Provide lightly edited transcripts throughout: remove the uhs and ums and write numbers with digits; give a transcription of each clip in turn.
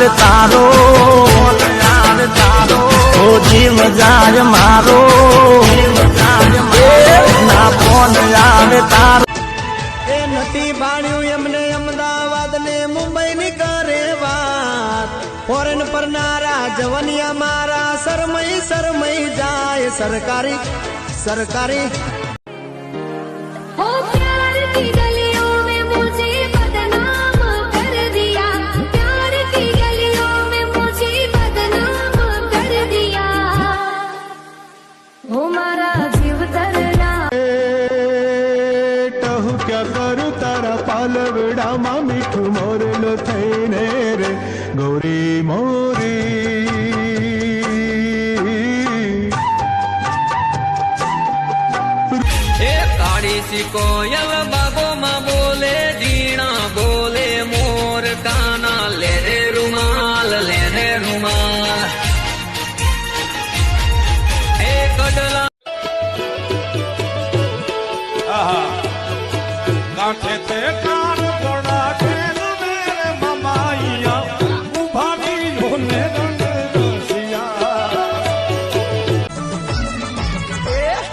આવે તારો ઓ જીવ જાય મારો ના ફોન આવે તારો એ નથી બાણ્યું એમને અમદાવાદ ને મુંબઈ ની કરે વાત ફોરેન પરનારા જવનિયા મારા શરમઈ જાય સરકારી સરકારી हो प्यार की गलियों में मुझे बदनाम कर दिया प्यार की गलियों में मुझे बदनाम कर दिया वो मारा जीव धरना टहु क्या करू तारा पालवડામાં મીઠું મોરલો થઈને રે ગૌરી મોરી કોયલ બાગોમાં બોલે જીણા બોલે મોર કાના લે રે રૂમાલ એ કડલા કાઠે તે કાન પોડા ખેલ મેરે મમાઈયા ઉભાવી લોને રંગ રસિયા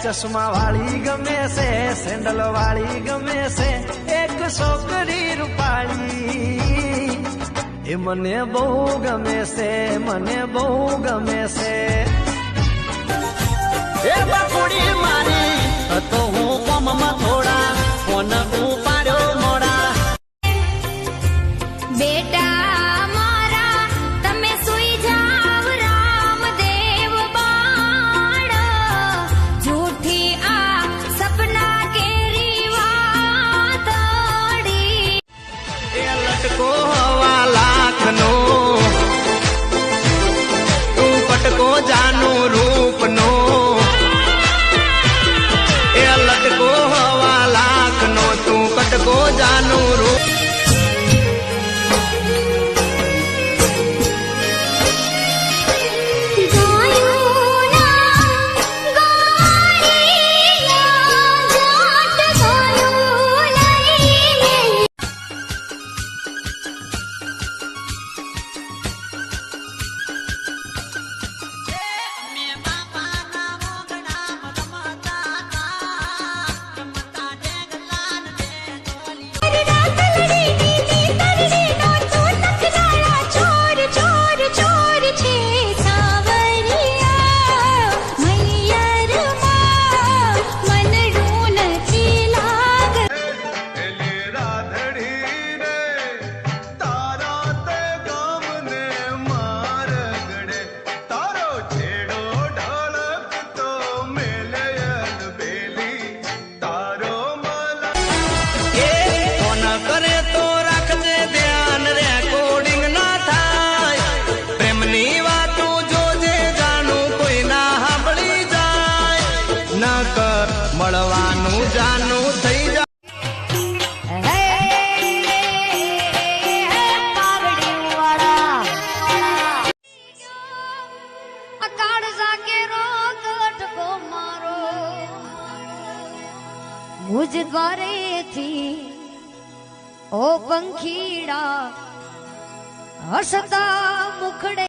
ચશ્મા વાળી ગમે છે સેન્ડલ વાળી ગમે છે એક છોકરી રૂપાળી એ મને બહુ ગમે છે એ બકુડી મારી તો હું કોમમાં થોડા ફોન ઉપાડ્યો મોડા बेटा मारा तमे सुई जाव रामदेव बाण झूठी आ सपना केरी वातड़ी એ લટકો હવા લાખનો તું પટકો જાનું રૂપનો એ લટકો હવા લાખનો તું કટકો જાનું રૂપ મળવાનું જાનું થઈ જાય मुझ द्वारे थी ओ पंखीड़ा हसता मुखड़े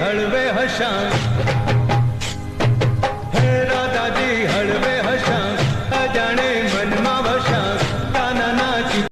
હળવે હસા